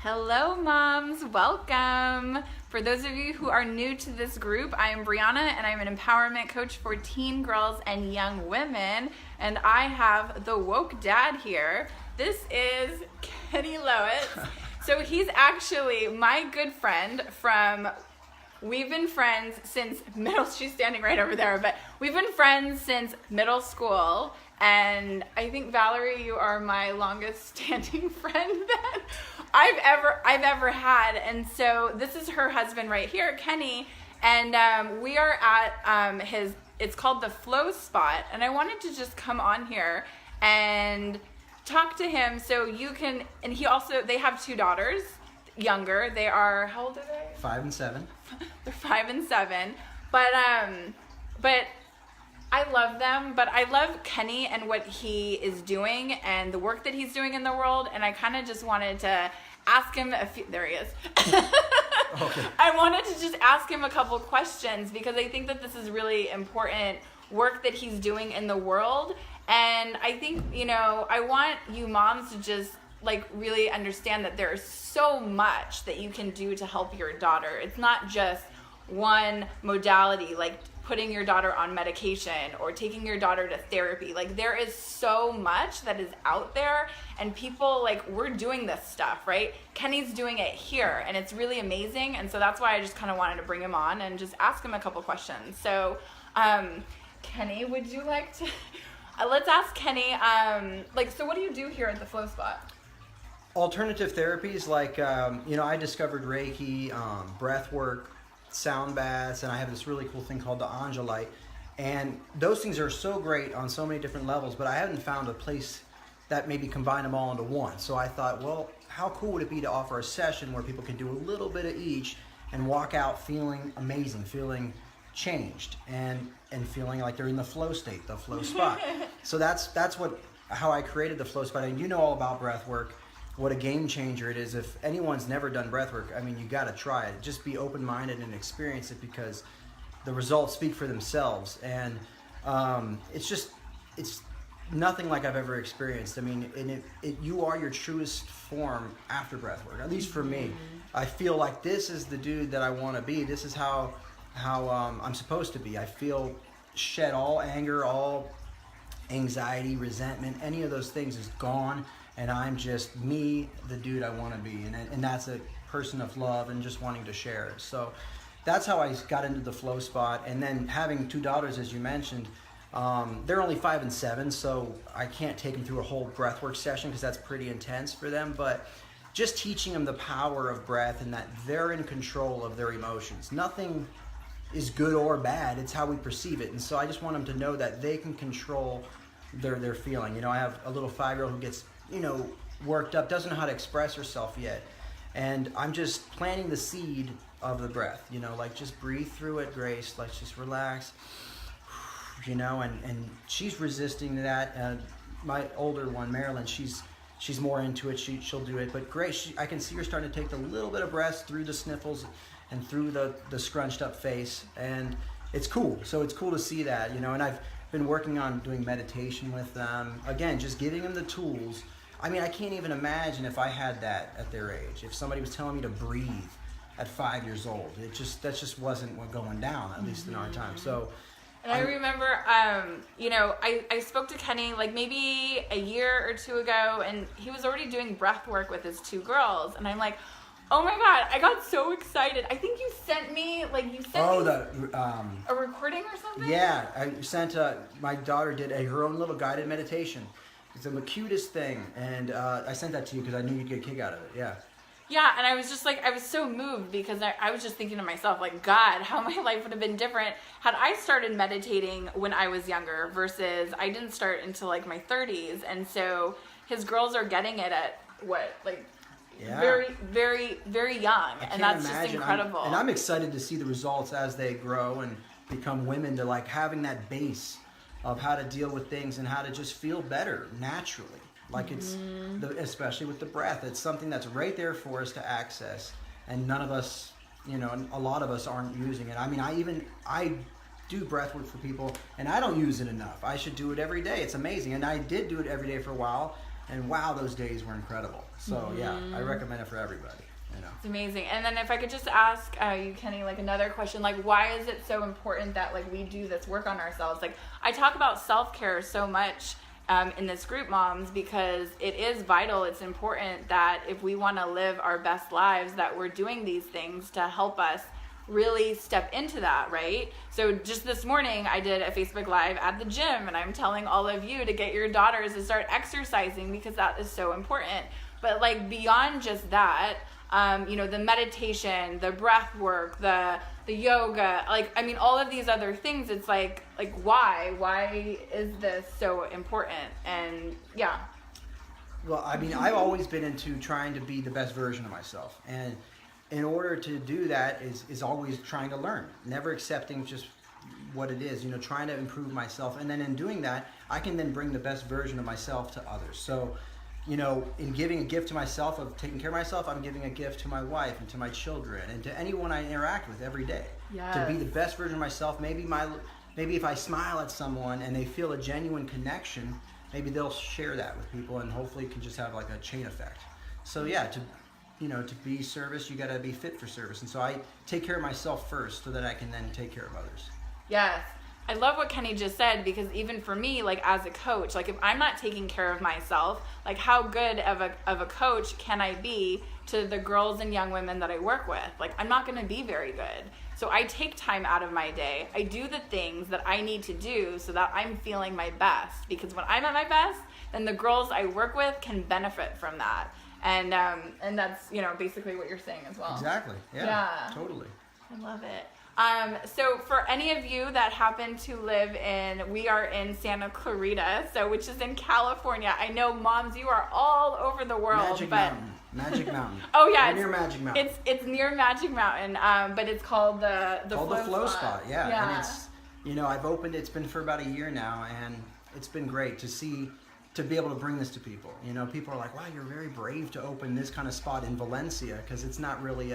Hello, moms. Welcome. For those of you who are new to this group, I am Brianna, and I'm an empowerment coach for teen girls and young women. And I have the woke dad here. This is Kenny Lowitz. So he's actually my good friend we've been friends since she's standing right over there, but we've been friends since middle school. And I think, Valerie, you are my longest standing friend that I've ever had. And so this is her husband right here, Kenny. And we are at it's called the Flow Spot. And I wanted to just come on here and talk to him so you can, and they have two daughters, younger. They are, how old are they? 5 and 7. They're 5 and 7. But I love them, but I love Kenny and what he is doing and the work that he's doing in the world. And I kind of just wanted to ask him there he is. Okay. I wanted to just ask him a couple questions because I think that this is really important work that he's doing in the world. And I think, I want you moms to just really understand that there's so much that you can do to help your daughter. It's not just one modality, like putting your daughter on medication or taking your daughter to therapy. There is so much that is out there, and people we're doing this stuff, right? Kenny's doing it here, and it's really amazing. And so that's why I just kind of wanted to bring him on and just ask him a couple questions. So Kenny, would you like to let's ask Kenny, so what do you do here at the Flow Spot? Alternative therapies I discovered Reiki, breathwork, sound baths, and I have this really cool thing called the Angelite. And those things are so great on so many different levels, but I haven't found a place that maybe combine them all into one. So I thought, well, how cool would it be to offer a session where people can do a little bit of each and walk out feeling amazing, feeling changed, and feeling like they're in the flow state, the flow spot. So that's how I created the Flow Spot. And you know all about breath work, what a game changer it is. If anyone's never done breath work, you got to try it. Just be open-minded and experience it, because the results speak for themselves. And it's nothing like I've ever experienced. You are your truest form after breath work, at least for me. I feel like this is the dude that I want to be. This is how I'm supposed to be. I feel shed all anger, all anxiety, resentment, any of those things is gone, and I'm just me, the dude I want to be, and that's a person of love and just wanting to share it. So that's how I got into the Flow Spot. And then having two daughters, as you mentioned, they're only 5 and 7, so I can't take them through a whole breathwork session because that's pretty intense for them, but just teaching them the power of breath and that they're in control of their emotions. Nothing is good or bad, it's how we perceive it. And so I just want them to know that they can control their feeling. I have a little 5-year-old who gets worked up, doesn't know how to express herself yet, and I'm just planting the seed of the breath. Just breathe through it, Grace, let's just relax, and she's resisting that. My older one, Marilyn, she's more into it, she'll do it, but Grace, I can see her starting to take a little bit of breath through the sniffles and through the scrunched up face, and it's cool. So it's cool to see that, and I've been working on doing meditation with them. Again, just giving them the tools. I can't even imagine if I had that at their age. If somebody was telling me to breathe at 5 years old, that just wasn't what going down, at least in our time. So, and I remember, I spoke to Kenny maybe a year or two ago, and he was already doing breath work with his two girls, and I'm like, oh my God, I got so excited. I think you sent me, a recording or something? Yeah, I sent, my daughter did her own little guided meditation. It's the cutest thing, and I sent that to you because I knew you'd get a kick out of it, yeah. Yeah, and I was just I was so moved because I was just thinking to myself, God, how my life would have been different had I started meditating when I was younger versus I didn't start until my 30s. And so his girls are getting it at what, yeah. Very, very, very young, and that's imagine. Just incredible. I'm excited to see the results as they grow and become women, to having that base of how to deal with things and how to just feel better naturally. It's especially with the breath, it's something that's right there for us to access, and none of us, a lot of us aren't using it. I do breath work for people, and I don't use it enough. I should do it every day. It's amazing, and I did do it every day for a while. and wow, those days were incredible. So yeah, I recommend it for everybody. It's amazing. And then if I could just ask you, Kenny, like another question, like why is it so important that like we do this work on ourselves? Like I talk about self-care so much in this group, moms, because it is vital. It's important that if we want to live our best lives, that we're doing these things to help us really step into that, right? So just this morning I did a Facebook Live at the gym, and I'm telling all of you to get your daughters to start exercising because that is so important. But like beyond just that, the meditation, the breath work, the yoga, like, I mean, all of these other things, it's like why is this so important? And yeah. Well, I mean, I've always been into trying to be the best version of myself. And in order to do that is always trying to learn, never accepting just what it is, trying to improve myself. And then in doing that, I can then bring the best version of myself to others. So, in giving a gift to myself of taking care of myself, I'm giving a gift to my wife and to my children and to anyone I interact with every day. Yes. To be the best version of myself. Maybe if I smile at someone and they feel a genuine connection, maybe they'll share that with people, and hopefully it can just have like a chain effect. So yeah, to be service, you got to be fit for service. And so I take care of myself first so that I can then take care of others. Yes. I love what Kenny just said, because even for me, like as a coach, like if I'm not taking care of myself, like how good of a coach can I be to the girls and young women that I work with? Like I'm not going to be very good. So I take time out of my day. I do the things that I need to do so that I'm feeling my best, because when I'm at my best, then the girls I work with can benefit from that. And that's, basically what you're saying as well. Exactly. Yeah. Totally. I love it. So for any of you that happen to live we are in Santa Clarita, which is in California. I know, moms, you are all over the world. Magic Mountain. Oh yeah, near Magic Mountain. It's near Magic Mountain, but it's called the flow spot. Yeah. And it's, I've opened. It's been for about a year now, and it's been great to be able to bring this to people. People are like, wow, you're very brave to open this kind of spot in Valencia, because it's not really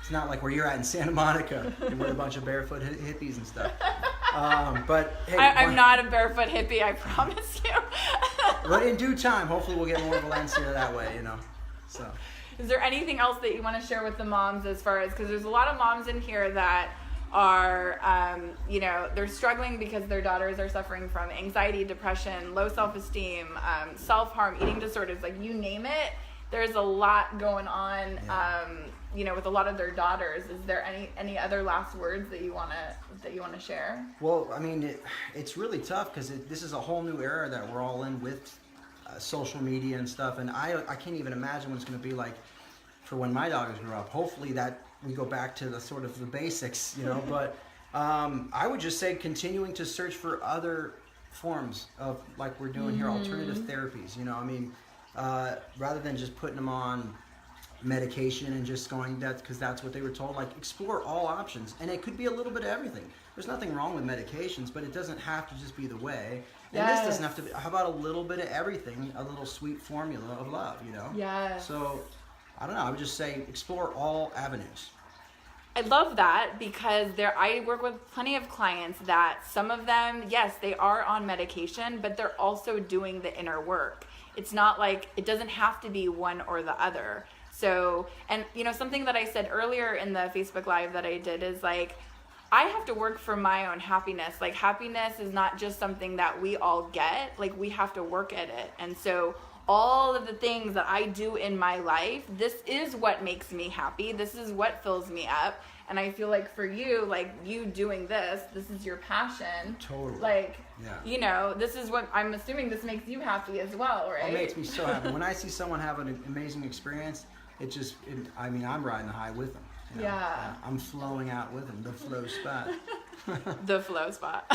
it's not like where you're at in Santa Monica with a bunch of barefoot hippies and stuff. But hey, I'm not a barefoot hippie, I promise you. But in due time, hopefully we'll get more Valencia that way, So. Is there anything else that you want to share with the moms as far as, because there's a lot of moms in here that are, they're struggling because their daughters are suffering from anxiety, depression, low self-esteem, self-harm, eating disorders, like you name it. There's a lot going on, with a lot of their daughters. Is there any other last words that you want to share? Well, I mean, it's really tough because this is a whole new era that we're all in with social media and stuff, and I can't even imagine what it's going to be like for when my daughters grow up. Hopefully that we go back to the sort of the basics, but I would just say continuing to search for other forms of, like we're doing here, alternative therapies, rather than just putting them on medication and just going because that's what they were told. Like, explore all options, and it could be a little bit of everything. There's nothing wrong with medications, but it doesn't have to just be the way. And this doesn't have to be. How about a little bit of everything, a little sweet formula of love, Yes. So I don't know, I would just say explore all avenues. I love that, because I work with plenty of clients that some of them, yes, they are on medication, but they're also doing the inner work. It's not like, it doesn't have to be one or the other. So, and something that I said earlier in the Facebook Live that I did is like, I have to work for my own happiness. Like, happiness is not just something that we all get. Like, we have to work at it. And so all of the things that I do in my life, this is what makes me happy. This is what fills me up. And I feel like for you, like you doing this is your passion. Totally. Like, this is what, I'm assuming this makes you happy as well, right? It makes me so happy. When I see someone have an amazing experience, I'm riding the high with them. Yeah. I'm flowing out with them, the flow spot. The flow spot.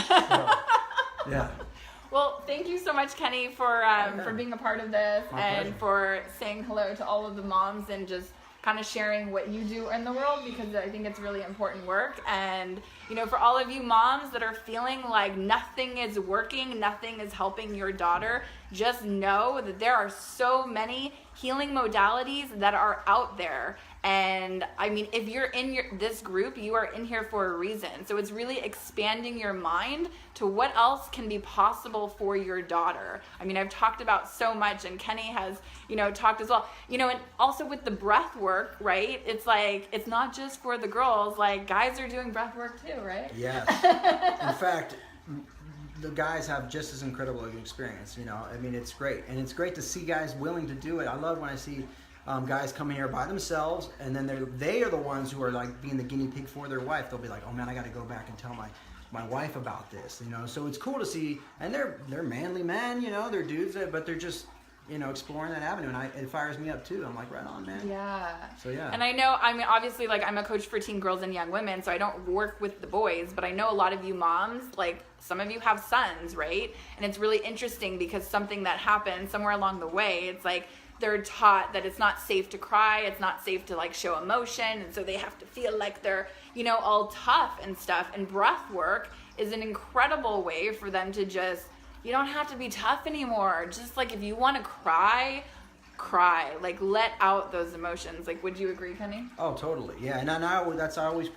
Yeah. Well, thank you so much, Kenny, for being a part of this. My and pleasure. For saying hello to all of the moms and just kind of sharing what you do in the world, because I think it's really important work. And, for all of you moms that are feeling like nothing is working, nothing is helping your daughter, just know that there are so many healing modalities that are out there. And I mean, if you're in this group, you are in here for a reason. So it's really expanding your mind to what else can be possible for your daughter. I mean, I've talked about so much, and Kenny has, talked as well. And also with the breath work, right? It's like, it's not just for the girls, like guys are doing breath work too, right? Yes. In fact, the guys have just as incredible an experience, I mean, it's great. And it's great to see guys willing to do it. I love when I see guys coming here by themselves, and then they are the ones who are like being the guinea pig for their wife. They'll be like, oh man, I got to go back and tell my wife about this, So it's cool to see, and they're manly men, they're dudes, but they're just exploring that avenue, and it fires me up too. I'm like, right on, man. Yeah. So yeah. And I know, I mean, obviously, like, I'm a coach for teen girls and young women, so I don't work with the boys, but I know a lot of you moms, like, some of you have sons, right? And it's really interesting because something that happened somewhere along the way, it's like they're taught that it's not safe to cry, it's not safe to like show emotion, and so they have to feel like they're, all tough and stuff. And breath work is an incredible way for them to just, you don't have to be tough anymore. Just like if you want to cry, like let out those emotions. Like, would you agree, Kenny? Oh, totally. Yeah, and I always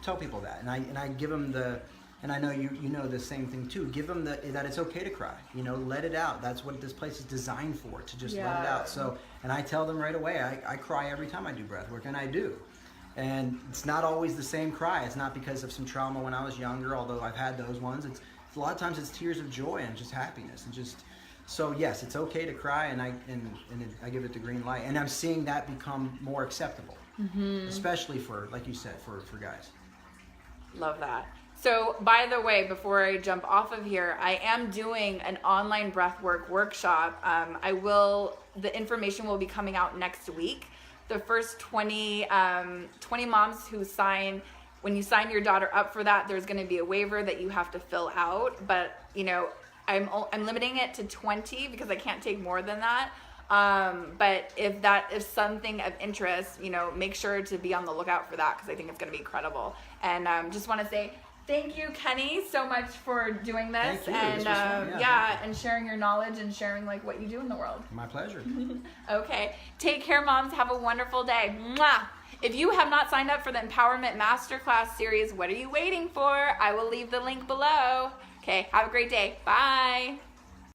tell people that, and I give them and I know you know the same thing too. Give them that it's okay to cry. Let it out. That's what this place is designed for, to just let it out. So, and I tell them right away, I cry every time I do breath work, and I do. And it's not always the same cry. It's not because of some trauma when I was younger, although I've had those ones. It's a lot of times it's tears of joy and just happiness, and just so yes, it's okay to cry, and I give it the green light, and I'm seeing that become more acceptable, especially for, like you said, for guys. Love that. So, by the way, before I jump off of here, I am doing an online breathwork workshop. The information will be coming out next week. The first 20 moms who sign, when you sign your daughter up for that, there's going to be a waiver that you have to fill out. But, I'm limiting it to 20 because I can't take more than that. But if something of interest, make sure to be on the lookout for that, because I think it's going to be incredible. And just want to say thank you, Kenny, so much for doing this. Thank you. And this was fun. and sharing your knowledge and sharing like what you do in the world. My pleasure. Okay. Take care, moms. Have a wonderful day. Mwah! If you have not signed up for the Empowerment Masterclass series, what are you waiting for? I will leave the link below. Okay. Have a great day. Bye.